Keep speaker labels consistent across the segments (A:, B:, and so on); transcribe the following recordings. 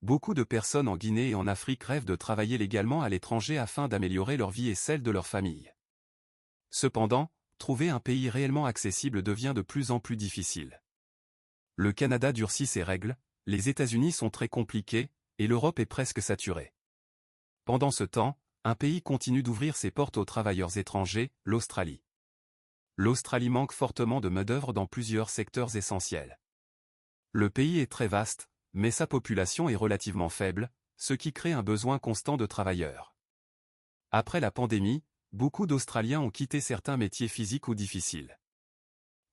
A: Beaucoup de personnes en Guinée et en Afrique rêvent de travailler légalement à l'étranger afin d'améliorer leur vie et celle de leur famille. Cependant, trouver un pays réellement accessible devient de plus en plus difficile. Le Canada durcit ses règles, les États-Unis sont très compliqués, et l'Europe est presque saturée. Pendant ce temps, un pays continue d'ouvrir ses portes aux travailleurs étrangers, l'Australie. L'Australie manque fortement de main-d'œuvre dans plusieurs secteurs essentiels. Le pays est très vaste, mais sa population est relativement faible, ce qui crée un besoin constant de travailleurs. Après la pandémie, beaucoup d'Australiens ont quitté certains métiers physiques ou difficiles.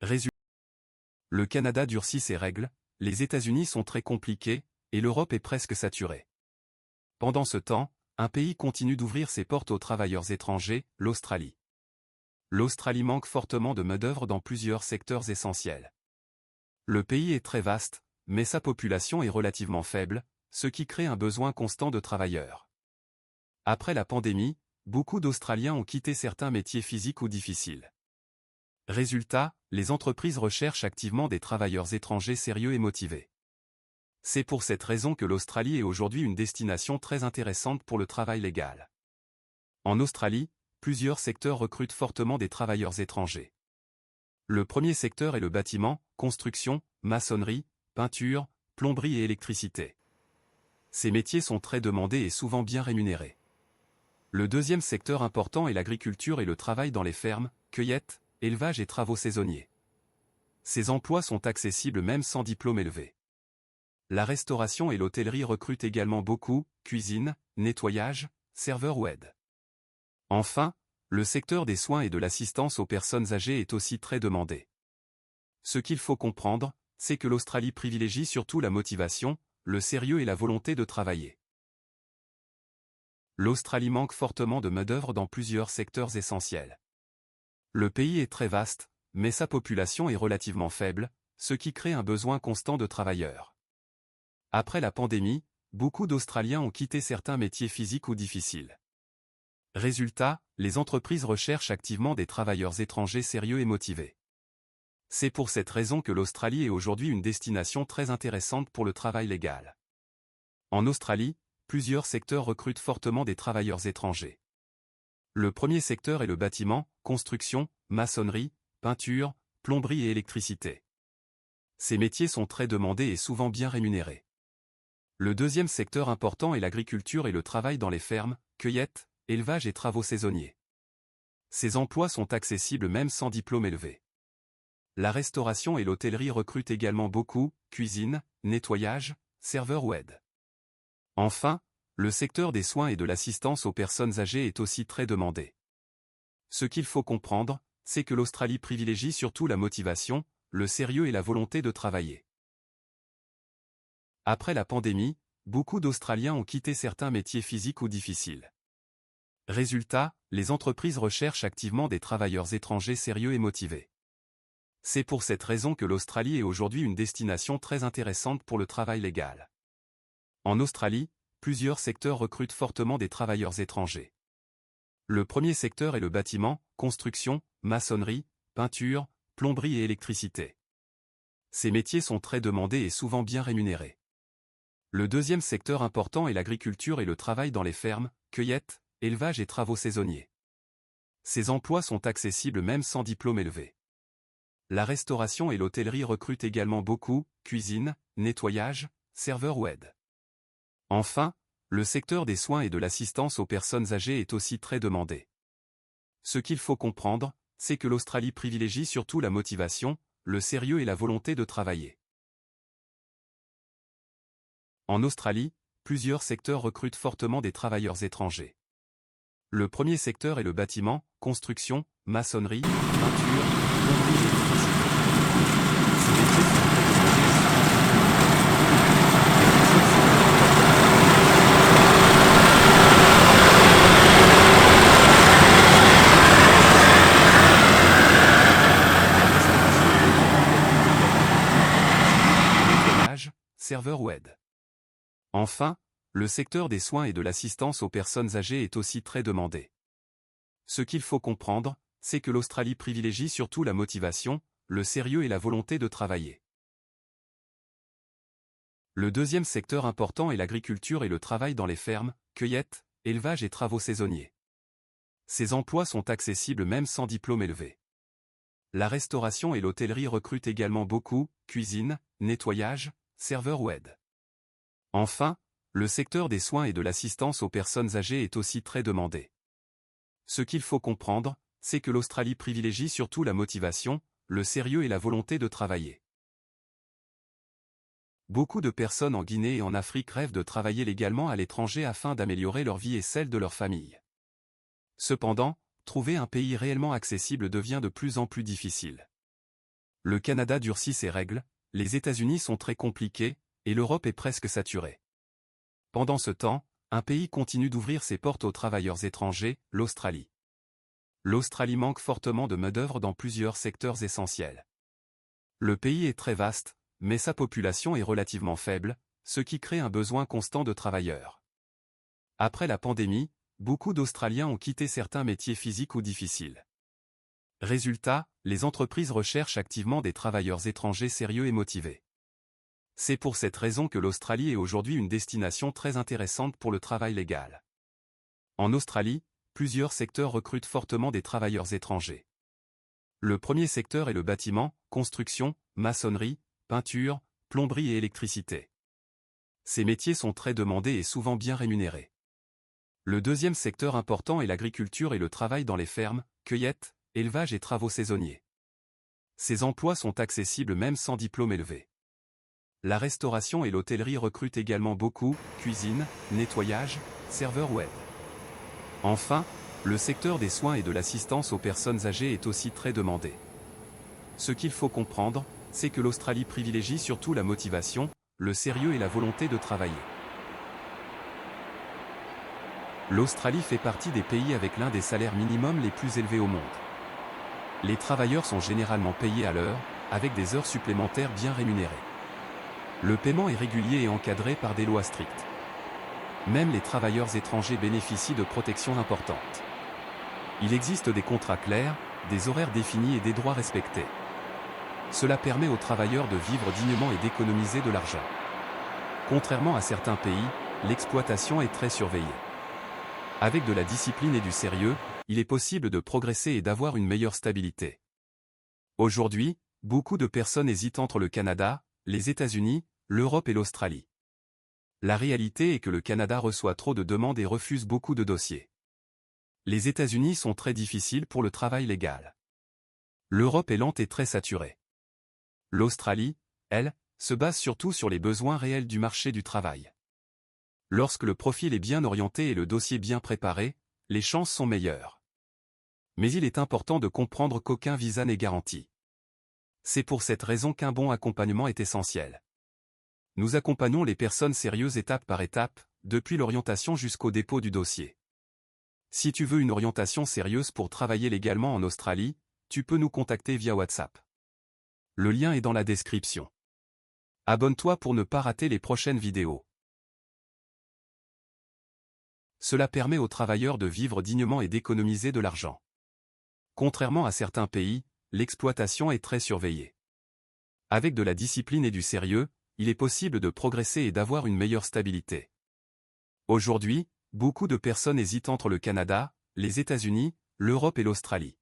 A: Résultat, le Canada durcit ses règles, les États-Unis sont très compliqués, et l'Europe est presque saturée. Pendant ce temps, un pays continue d'ouvrir ses portes aux travailleurs étrangers, l'Australie. L'Australie manque fortement de main-d'œuvre dans plusieurs secteurs essentiels. Le pays est très vaste, mais sa population est relativement faible, ce qui crée un besoin constant de travailleurs. Après la pandémie, beaucoup d'Australiens ont quitté certains métiers physiques ou difficiles. Résultat, les entreprises recherchent activement des travailleurs étrangers sérieux et motivés. C'est pour cette raison que l'Australie est aujourd'hui une destination très intéressante pour le travail légal. En Australie, plusieurs secteurs recrutent fortement des travailleurs étrangers. Le premier secteur est le bâtiment, construction, maçonnerie, peinture, plomberie et électricité. Ces métiers sont très demandés et souvent bien rémunérés. Le deuxième secteur important est l'agriculture et le travail dans les fermes, cueillettes, élevage et travaux saisonniers. Ces emplois sont accessibles même sans diplôme élevé. La restauration et l'hôtellerie recrutent également beaucoup, cuisine, nettoyage, serveur ou aide. Enfin, le secteur des soins et de l'assistance aux personnes âgées est aussi très demandé. Ce qu'il faut comprendre, c'est que l'Australie privilégie surtout la motivation, le sérieux et la volonté de travailler. L'Australie manque fortement de main-d'œuvre dans plusieurs secteurs essentiels. Le pays est très vaste, mais sa population est relativement faible, ce qui crée un besoin constant de travailleurs. Après la pandémie, beaucoup d'Australiens ont quitté certains métiers physiques ou difficiles. Résultat, les entreprises recherchent activement des travailleurs étrangers sérieux et motivés. C'est pour cette raison que l'Australie est aujourd'hui une destination très intéressante pour le travail légal. En Australie, plusieurs secteurs recrutent fortement des travailleurs étrangers. Le premier secteur est le bâtiment, construction, maçonnerie, peinture, plomberie et électricité. Ces métiers sont très demandés et souvent bien rémunérés. Le deuxième secteur important est l'agriculture et le travail dans les fermes, cueillettes, élevage et travaux saisonniers. Ces emplois sont accessibles même sans diplôme élevé. La restauration et l'hôtellerie recrutent également beaucoup, cuisine, nettoyage, serveur ou aide. Enfin, le secteur des soins et de l'assistance aux personnes âgées est aussi très demandé. Ce qu'il faut comprendre, c'est que l'Australie privilégie surtout la motivation, le sérieux et la volonté de travailler. Après la pandémie, beaucoup d'Australiens ont quitté certains métiers physiques ou difficiles. Résultat, les entreprises recherchent activement des travailleurs étrangers sérieux et motivés. C'est pour cette raison que l'Australie est aujourd'hui une destination très intéressante pour le travail légal. En Australie, plusieurs secteurs recrutent fortement des travailleurs étrangers. Le premier secteur est le bâtiment, construction, maçonnerie, peinture, plomberie et électricité. Ces métiers sont très demandés et souvent bien rémunérés. Le deuxième secteur important est l'agriculture et le travail dans les fermes, cueillettes, élevage et travaux saisonniers. Ces emplois sont accessibles même sans diplôme élevé. La restauration et l'hôtellerie recrutent également beaucoup, cuisine, nettoyage, serveur ou aide. Enfin, le secteur des soins et de l'assistance aux personnes âgées est aussi très demandé. Ce qu'il faut comprendre, c'est que l'Australie privilégie surtout la motivation, le sérieux et la volonté de travailler. En Australie, plusieurs secteurs recrutent fortement des travailleurs étrangers. Le premier secteur est le bâtiment, construction, maçonnerie, peinture, plomberie et électricité. Ces métiers sont très demandés. Serveur ou aide. Enfin, le secteur des soins et de l'assistance aux personnes âgées est aussi très demandé. Ce qu'il faut comprendre, c'est que l'Australie privilégie surtout la motivation, le sérieux et la volonté de travailler. Le deuxième secteur important est l'agriculture et le travail dans les fermes, cueillettes, élevage et travaux saisonniers. Ces emplois sont accessibles même sans diplôme élevé. La restauration et l'hôtellerie recrutent également beaucoup, cuisine, nettoyage, serveur ou aide. Enfin, le secteur des soins et de l'assistance aux personnes âgées est aussi très demandé. Ce qu'il faut comprendre, c'est que l'Australie privilégie surtout la motivation, le sérieux et la volonté de travailler. Beaucoup de personnes en Guinée et en Afrique rêvent de travailler légalement à l'étranger afin d'améliorer leur vie et celle de leur famille. Cependant, trouver un pays réellement accessible devient de plus en plus difficile. Le Canada durcit ses règles, les États-Unis sont très compliqués, et l'Europe est presque saturée. Pendant ce temps, un pays continue d'ouvrir ses portes aux travailleurs étrangers, l'Australie. L'Australie manque fortement de main-d'œuvre dans plusieurs secteurs essentiels. Le pays est très vaste, mais sa population est relativement faible, ce qui crée un besoin constant de travailleurs. Après la pandémie, beaucoup d'Australiens ont quitté certains métiers physiques ou difficiles. Résultat, les entreprises recherchent activement des travailleurs étrangers sérieux et motivés. C'est pour cette raison que l'Australie est aujourd'hui une destination très intéressante pour le travail légal. En Australie, plusieurs secteurs recrutent fortement des travailleurs étrangers. Le premier secteur est le bâtiment, construction, maçonnerie, peinture, plomberie et électricité. Ces métiers sont très demandés et souvent bien rémunérés. Le deuxième secteur important est l'agriculture et le travail dans les fermes, cueillettes, élevage et travaux saisonniers. Ces emplois sont accessibles même sans diplôme élevé. La restauration et l'hôtellerie recrutent également beaucoup, cuisine, nettoyage, serveur ou aide. Enfin, le secteur des soins et de l'assistance aux personnes âgées est aussi très demandé. Ce qu'il faut comprendre, c'est que l'Australie privilégie surtout la motivation, le sérieux et la volonté de travailler. L'Australie fait partie des pays avec l'un des salaires minimums les plus élevés au monde. Les travailleurs sont généralement payés à l'heure, avec des heures supplémentaires bien rémunérées. Le paiement est régulier et encadré par des lois strictes. Même les travailleurs étrangers bénéficient de protections importantes. Il existe des contrats clairs, des horaires définis et des droits respectés. Cela permet aux travailleurs de vivre dignement et d'économiser de l'argent. Contrairement à certains pays, l'exploitation est très surveillée. Avec de la discipline et du sérieux, il est possible de progresser et d'avoir une meilleure stabilité. Aujourd'hui, beaucoup de personnes hésitent entre le Canada, les États-Unis, l'Europe et l'Australie. La réalité est que le Canada reçoit trop de demandes et refuse beaucoup de dossiers. Les États-Unis sont très difficiles pour le travail légal. L'Europe est lente et très saturée. L'Australie, elle, se base surtout sur les besoins réels du marché du travail. Lorsque le profil est bien orienté et le dossier bien préparé, les chances sont meilleures. Mais il est important de comprendre qu'aucun visa n'est garanti. C'est pour cette raison qu'un bon accompagnement est essentiel. Nous accompagnons les personnes sérieuses étape par étape, depuis l'orientation jusqu'au dépôt du dossier. Si tu veux une orientation sérieuse pour travailler légalement en Australie, tu peux nous contacter via WhatsApp. Le lien est dans la description. Abonne-toi pour ne pas rater les prochaines vidéos. Cela permet aux travailleurs de vivre dignement et d'économiser de l'argent. Contrairement à certains pays, l'exploitation est très surveillée. Avec de la discipline et du sérieux, il est possible de progresser et d'avoir une meilleure stabilité. Aujourd'hui, beaucoup de personnes hésitent entre le Canada, les États-Unis, l'Europe et l'Australie.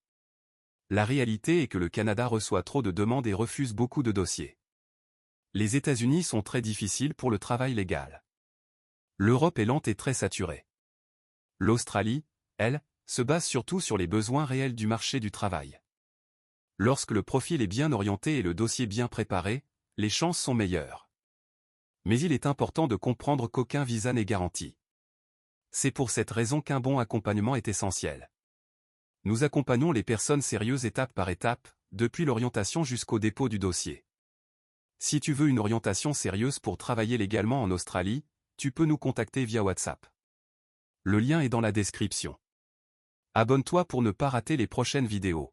A: La réalité est que le Canada reçoit trop de demandes et refuse beaucoup de dossiers. Les États-Unis sont très difficiles pour le travail légal. L'Europe est lente et très saturée. L'Australie, elle, se base surtout sur les besoins réels du marché du travail. Lorsque le profil est bien orienté et le dossier bien préparé, les chances sont meilleures. Mais il est important de comprendre qu'aucun visa n'est garanti. C'est pour cette raison qu'un bon accompagnement est essentiel. Nous accompagnons les personnes sérieuses étape par étape, depuis l'orientation jusqu'au dépôt du dossier. Si tu veux une orientation sérieuse pour travailler légalement en Australie, tu peux nous contacter via WhatsApp. Le lien est dans la description. Abonne-toi pour ne pas rater les prochaines vidéos.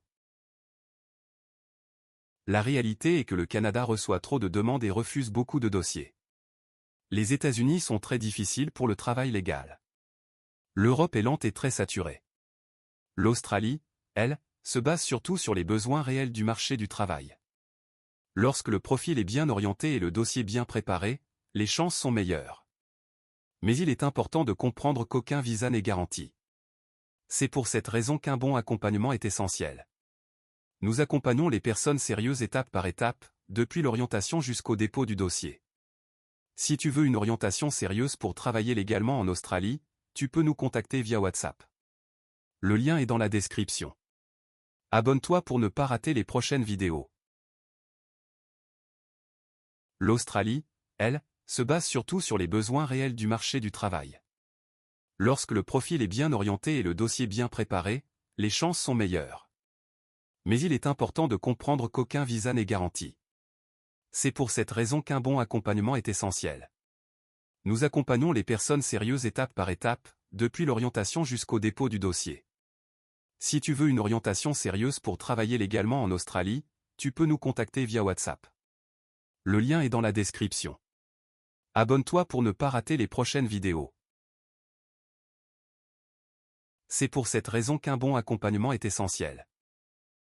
A: La réalité est que le Canada reçoit trop de demandes et refuse beaucoup de dossiers. Les États-Unis sont très difficiles pour le travail légal. L'Europe est lente et très saturée. L'Australie, elle, se base surtout sur les besoins réels du marché du travail. Lorsque le profil est bien orienté et le dossier bien préparé, les chances sont meilleures. Mais il est important de comprendre qu'aucun visa n'est garanti. C'est pour cette raison qu'un bon accompagnement est essentiel. Nous accompagnons les personnes sérieuses étape par étape, depuis l'orientation jusqu'au dépôt du dossier. Si tu veux une orientation sérieuse pour travailler légalement en Australie, tu peux nous contacter via WhatsApp. Le lien est dans la description. Abonne-toi pour ne pas rater les prochaines vidéos. L'Australie, elle, se base surtout sur les besoins réels du marché du travail. Lorsque le profil est bien orienté et le dossier bien préparé, les chances sont meilleures. Mais il est important de comprendre qu'aucun visa n'est garanti. C'est pour cette raison qu'un bon accompagnement est essentiel. Nous accompagnons les personnes sérieuses étape par étape, depuis l'orientation jusqu'au dépôt du dossier. Si tu veux une orientation sérieuse pour travailler légalement en Australie, tu peux nous contacter via WhatsApp. Le lien est dans la description. Abonne-toi pour ne pas rater les prochaines vidéos. C'est pour cette raison qu'un bon accompagnement est essentiel.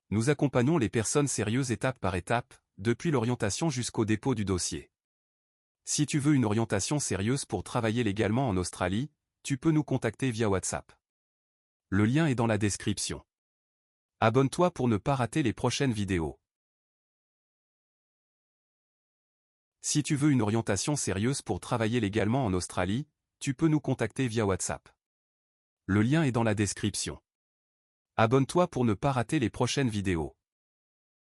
A: Nous accompagnons les personnes sérieuses étape par étape, depuis l'orientation jusqu'au dépôt du dossier. Si tu veux une orientation sérieuse pour travailler légalement en Australie, tu peux nous contacter via WhatsApp. Le lien est dans la description. Abonne-toi pour ne pas rater les prochaines vidéos. Si tu veux une orientation sérieuse pour travailler légalement en Australie, tu peux nous contacter via WhatsApp. Le lien est dans la description. Abonne-toi pour ne pas rater les prochaines vidéos.